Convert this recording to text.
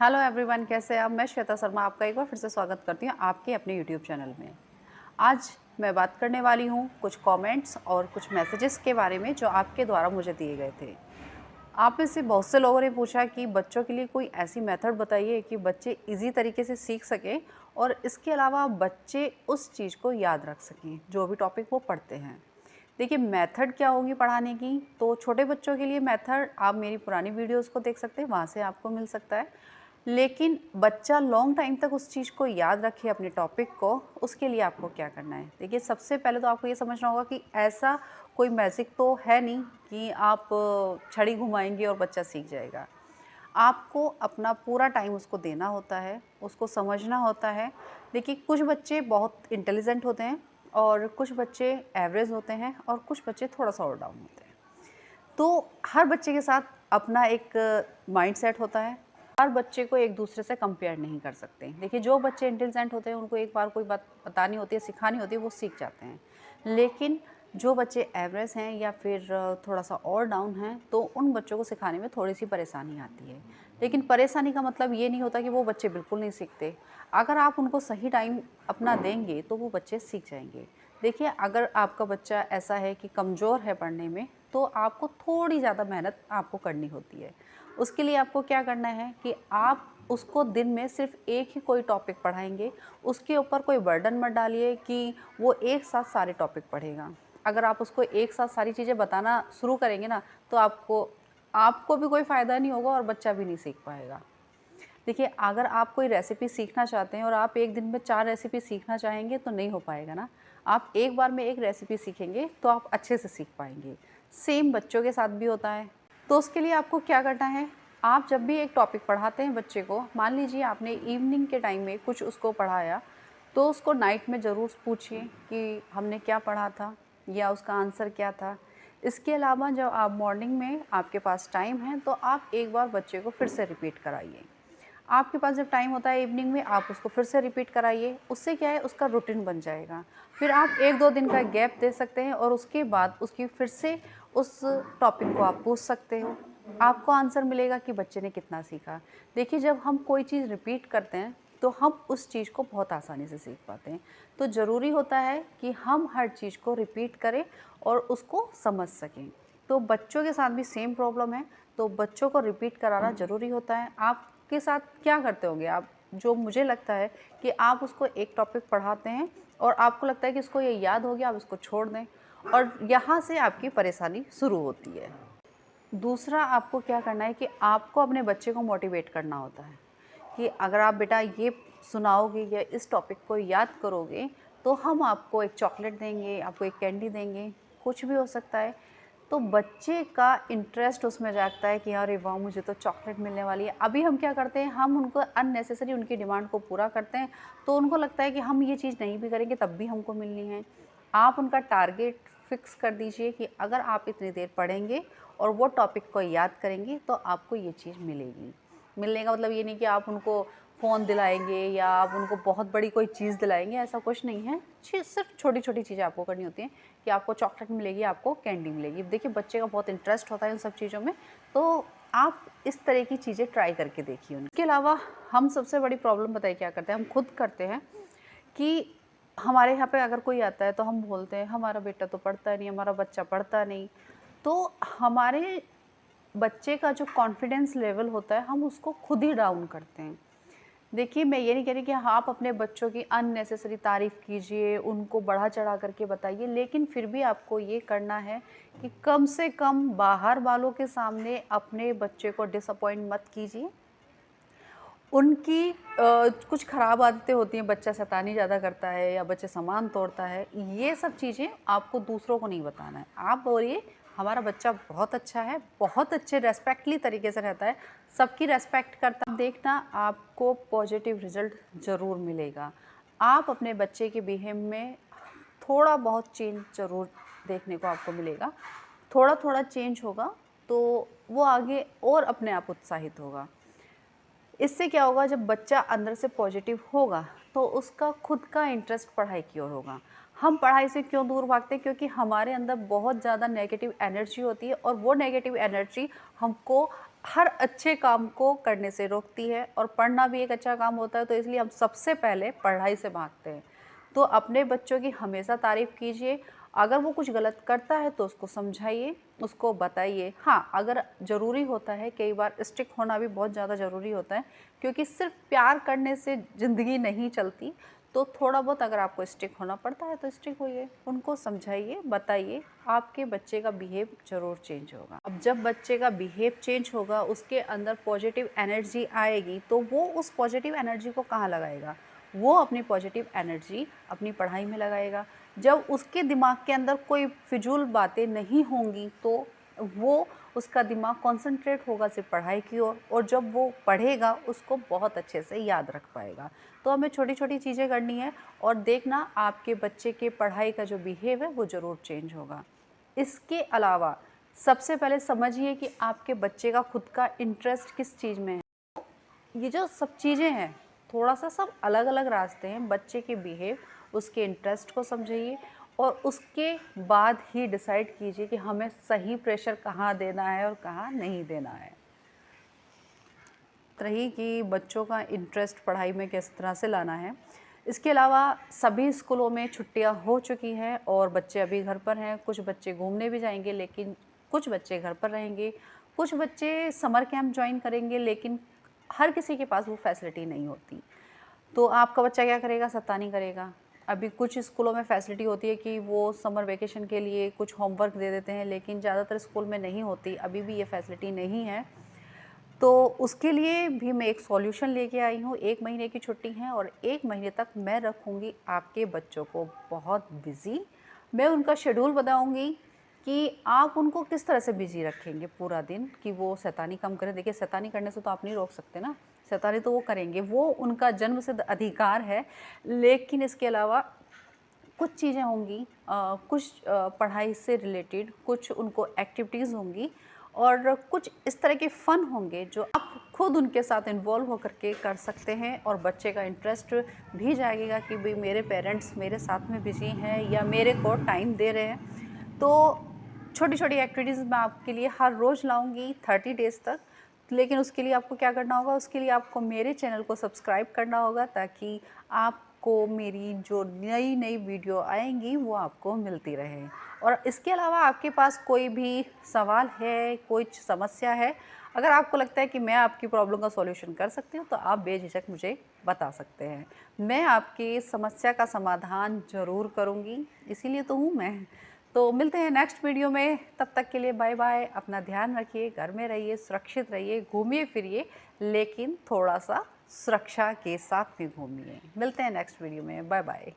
Hello everyone, कैसे हैं आप। मैं श्वेता शर्मा आपका एक बार फिर से स्वागत करती हूँ आपके अपने यूट्यूब चैनल में। आज मैं बात करने वाली हूँ कुछ कमेंट्स और कुछ मैसेजेस के बारे में जो आपके द्वारा मुझे दिए गए थे। आप में से बहुत से लोगों ने पूछा कि बच्चों के लिए कोई ऐसी मेथड बताइए कि बच्चे इजी तरीके से सीख सकें और इसके अलावा बच्चे उस चीज़ को याद रख सकें जो भी टॉपिक वो पढ़ते हैं। देखिए, मेथड क्या होगी पढ़ाने की। तो छोटे बच्चों के लिए मेथड आप मेरी पुरानी वीडियोस को देख सकते हैं, वहाँ से आपको मिल सकता है। लेकिन बच्चा लॉन्ग टाइम तक उस चीज़ को याद रखे अपने टॉपिक को, उसके लिए आपको क्या करना है। देखिए, सबसे पहले तो आपको ये समझना होगा कि ऐसा कोई मैजिक तो है नहीं कि आप छड़ी घुमाएंगे और बच्चा सीख जाएगा। आपको अपना पूरा टाइम उसको देना होता है, उसको समझना होता है। देखिए, कुछ बच्चे बहुत इंटेलिजेंट होते हैं और कुछ बच्चे एवरेज होते हैं और कुछ बच्चे थोड़ा-सा और डाउन होते हैं। तो हर बच्चे के साथ अपना एक माइंडसेट होता है। हर बच्चे को एक दूसरे से कंपेयर नहीं कर सकते। देखिए, जो बच्चे इंटेलिजेंट होते हैं उनको एक बार कोई बात बतानी होती है, सिखानी होती है, वो सीख जाते हैं। लेकिन जो बच्चे एवरेज हैं या फिर थोड़ा-सा और डाउन हैं, तो उन बच्चों को सिखाने में थोड़ी-सी परेशानी आती है। लेकिन परेशानी का मतलब ये नहीं होता कि वो बच्चे बिल्कुल नहीं सीखते। अगर आप उनको सही टाइम अपना देंगे, तो वो बच्चे सीख जाएँगे। देखिए, अगर आपका बच्चा ऐसा है कि कमज़ोर है पढ़ने में, तो आपको थोड़ी ज़्यादा मेहनत आपको करनी होती है। उसके लिए आपको क्या करना है कि आप उसको दिन में सिर्फ़ एक ही कोई टॉपिक पढ़ाएँगे, उसके ऊपर कोई बर्डन मत डालिए कि वो एक साथ सारे टॉपिक पढ़ेगा। अगर आप उसको एक साथ सारी चीज़ें बताना शुरू करेंगे ना, तो आपको आपको भी कोई फ़ायदा नहीं होगा और बच्चा भी नहीं सीख पाएगा। देखिए, अगर आप कोई रेसिपी सीखना चाहते हैं और आप एक दिन में 4 रेसिपी सीखना चाहेंगे तो नहीं हो पाएगा ना। आप एक बार में एक रेसिपी सीखेंगे तो आप अच्छे से सीख पाएँगे। सेम बच्चों के साथ भी होता है। तो उसके लिए आपको क्या करना है, आप जब भी एक टॉपिक पढ़ाते हैं बच्चे को, मान लीजिए आपने इवनिंग के टाइम में कुछ उसको पढ़ाया, तो उसको नाइट में ज़रूर पूछिए कि हमने क्या पढ़ा था या उसका आंसर क्या था। इसके अलावा जब आप मॉर्निंग में आपके पास टाइम है, तो आप एक बार बच्चे को फिर से रिपीट कराइए। आपके पास जब टाइम होता है इवनिंग में, आप उसको फिर से रिपीट कराइए। उससे क्या है, उसका रूटीन बन जाएगा। फिर आप 1-2 दिन का गैप दे सकते हैं और उसके बाद उसकी फिर से उस टॉपिक को आप पूछ सकते हो। आपको आंसर मिलेगा कि बच्चे ने कितना सीखा। देखिए, जब हम कोई चीज़ रिपीट करते हैं, तो हम उस चीज़ को बहुत आसानी से सीख पाते हैं। तो ज़रूरी होता है कि हम हर चीज़ को रिपीट करें और उसको समझ सकें। तो बच्चों के साथ भी सेम प्रॉब्लम है, तो बच्चों को रिपीट कराना ज़रूरी होता है। आपके साथ क्या करते होंगे आप, जो मुझे लगता है कि आप उसको एक टॉपिक पढ़ाते हैं और आपको लगता है कि इसको ये याद हो गया, आप इसको छोड़ दें और यहाँ से आपकी परेशानी शुरू होती है। दूसरा आपको क्या करना है कि आपको अपने बच्चे को मोटिवेट करना होता है कि अगर आप बेटा ये सुनाओगे या इस टॉपिक को याद करोगे, तो हम आपको एक चॉकलेट देंगे, आपको एक कैंडी देंगे, कुछ भी हो सकता है। तो बच्चे का इंटरेस्ट उसमें जागता है कि अरे वाह! मुझे तो चॉकलेट मिलने वाली है। अभी हम क्या करते हैं, हम उनको अननेसेसरी उनकी डिमांड को पूरा करते हैं, तो उनको लगता है कि हम ये चीज़ नहीं भी करेंगे तब भी हमको मिलनी है। आप उनका टारगेट फिक्स कर दीजिए कि अगर आप इतनी देर पढ़ेंगे और वो टॉपिक को याद करेंगे तो आपको ये चीज़ मिलेगी। मिलने का मतलब ये नहीं कि आप उनको फ़ोन दिलाएँगे या आप उनको बहुत बड़ी कोई चीज़ दिलाएँगे, ऐसा कुछ नहीं है। सिर्फ़ छोटी-छोटी चीज़ें आपको करनी होती हैं कि आपको चॉकलेट मिलेगी, आपको कैंडी मिलेगी। देखिए, बच्चे का बहुत इंटरेस्ट होता है इन सब चीज़ों में, तो आप इस तरह की चीज़ें ट्राई करके देखिए। उनके अलावा हम सबसे बड़ी प्रॉब्लम बताइए क्या करते हैं, हम खुद करते हैं कि हमारे यहाँ पे अगर कोई आता है तो हम बोलते हैं हमारा बेटा तो पढ़ता नहीं, हमारा बच्चा पढ़ता नहीं। तो हमारे बच्चे का जो कॉन्फिडेंस लेवल होता है, हम उसको खुद ही डाउन करते हैं। देखिए, मैं ये नहीं कह रही कि आप अपने बच्चों की अननेसेसरी तारीफ़ कीजिए, उनको बढ़ा-चढ़ा करके बताइए, लेकिन फिर भी आपको ये करना है कि कम से कम बाहर वालों के सामने अपने बच्चे को डिसअपॉइंट मत कीजिए। उनकी कुछ ख़राब आदतें होती हैं, बच्चा शैतानी ज़्यादा करता है या बच्चे सामान तोड़ता है, ये सब चीज़ें आपको दूसरों को नहीं बताना है। आप बोलिए हमारा बच्चा बहुत अच्छा है, बहुत अच्छे रिस्पेक्टली तरीके से रहता है, सबकी रिस्पेक्ट करता है। देखना, आपको पॉजिटिव रिज़ल्ट ज़रूर मिलेगा। आप अपने बच्चे के बिहेव में थोड़ा बहुत चेंज ज़रूर देखने को आपको मिलेगा। थोड़ा-थोड़ा चेंज होगा, तो वो आगे और अपने आप उत्साहित होगा। इससे क्या होगा, जब बच्चा अंदर से पॉजिटिव होगा तो उसका खुद का इंटरेस्ट पढ़ाई की ओर होगा। हम पढ़ाई से क्यों दूर भागते हैं? क्योंकि हमारे अंदर बहुत ज़्यादा नेगेटिव एनर्जी होती है और वो नेगेटिव एनर्जी हमको हर अच्छे काम को करने से रोकती है, और पढ़ना भी एक अच्छा काम होता है, तो इसलिए हम सबसे पहले पढ़ाई से भागते हैं। तो अपने बच्चों की हमेशा तारीफ़ कीजिए। अगर वो कुछ गलत करता है तो उसको समझाइए, उसको बताइए। हाँ, अगर ज़रूरी होता है, कई बार स्ट्रिक्ट होना भी बहुत ज़्यादा ज़रूरी होता है, क्योंकि सिर्फ प्यार करने से ज़िंदगी नहीं चलती। तो थोड़ा बहुत अगर आपको स्ट्रिक्ट होना पड़ता है तो स्ट्रिक्ट होइए, उनको समझाइए, बताइए, आपके बच्चे का बिहेव ज़रूर चेंज होगा। अब जब बच्चे का बिहेव चेंज होगा, उसके अंदर पॉजिटिव एनर्जी आएगी, तो वो उस पॉजिटिव एनर्जी को कहाँ लगाएगा? वो अपनी पॉजिटिव एनर्जी अपनी पढ़ाई में लगाएगा। जब उसके दिमाग के अंदर कोई फिजूल बातें नहीं होंगी तो वो उसका दिमाग कॉन्सेंट्रेट होगा सिर्फ पढ़ाई की ओर, और जब वो पढ़ेगा उसको बहुत अच्छे से याद रख पाएगा। तो हमें छोटी छोटी चीज़ें करनी है, और देखना आपके बच्चे के पढ़ाई का जो बिहेव है वो ज़रूर चेंज होगा। इसके अलावा सबसे पहले समझिए कि आपके बच्चे का खुद का इंटरेस्ट किस चीज़ में है। ये जो सब चीज़ें हैं, थोड़ा-सा सब अलग-अलग रास्ते हैं। बच्चे के बिहेव, उसके इंटरेस्ट को समझिए, और उसके बाद ही डिसाइड कीजिए कि हमें सही प्रेशर कहाँ देना है और कहाँ नहीं देना है। रही कि बच्चों का इंटरेस्ट पढ़ाई में किस तरह से लाना है। इसके अलावा सभी स्कूलों में छुट्टियां हो चुकी हैं और बच्चे अभी घर पर हैं। कुछ बच्चे घूमने भी जाएंगे, लेकिन कुछ बच्चे घर पर रहेंगे। कुछ बच्चे समर कैंप ज्वाइन करेंगे, लेकिन हर किसी के पास वो फैसिलिटी नहीं होती। तो आपका बच्चा क्या करेगा? शैतानी करेगा। अभी कुछ स्कूलों में फैसिलिटी होती है कि वो समर वेकेशन के लिए कुछ होमवर्क दे देते हैं, लेकिन ज़्यादातर स्कूल में नहीं होती, अभी भी ये फैसिलिटी नहीं है। तो उसके लिए भी मैं एक सॉल्यूशन लेके आई हूँ। 1 महीने की छुट्टी है और 1 महीने तक मैं रखूँगी आपके बच्चों को बहुत बिज़ी। मैं उनका शेड्यूल बताऊँगी कि आप उनको किस तरह से बिज़ी रखेंगे पूरा दिन, कि वो शैतानी कम करें। देखिए, शैतानी करने से तो आप नहीं रोक सकते ना, शैतानी तो वो करेंगे, वो उनका जन्मसिद्ध अधिकार है। लेकिन इसके अलावा कुछ चीज़ें होंगी, कुछ पढ़ाई से रिलेटेड कुछ उनको एक्टिविटीज़ होंगी, और कुछ इस तरह के फ़न होंगे जो आप खुद उनके साथ इन्वॉल्व होकर के कर सकते हैं, और बच्चे का इंटरेस्ट भी जागेगा कि भाई मेरे पेरेंट्स मेरे साथ में बिज़ी हैं या मेरे को टाइम दे रहे हैं। तो छोटी-छोटी एक्टिविटीज़ मैं आपके लिए हर रोज़ लाऊँगी 30 डेज़ तक। लेकिन उसके लिए आपको क्या करना होगा? उसके लिए आपको मेरे चैनल को सब्सक्राइब करना होगा, ताकि आपको मेरी जो नई-नई वीडियो आएँगी वो आपको मिलती रहे। और इसके अलावा आपके पास कोई भी सवाल है, कुछ समस्या है, अगर आपको लगता है कि मैं आपकी प्रॉब्लम का सॉल्यूशन कर सकती हूँ, तो आप बेझिझक मुझे बता सकते हैं। मैं आपकी समस्या का समाधान ज़रूर करूँगी, इसीलिए तो हूँ मैं। तो मिलते हैं नेक्स्ट वीडियो में, तब तक के लिए बाय बाय। अपना ध्यान रखिए, घर में रहिए, सुरक्षित रहिए, घूमिए फिरिए, लेकिन थोड़ा-सा सुरक्षा के साथ में घूमिए। मिलते हैं नेक्स्ट वीडियो में, बाय बाय।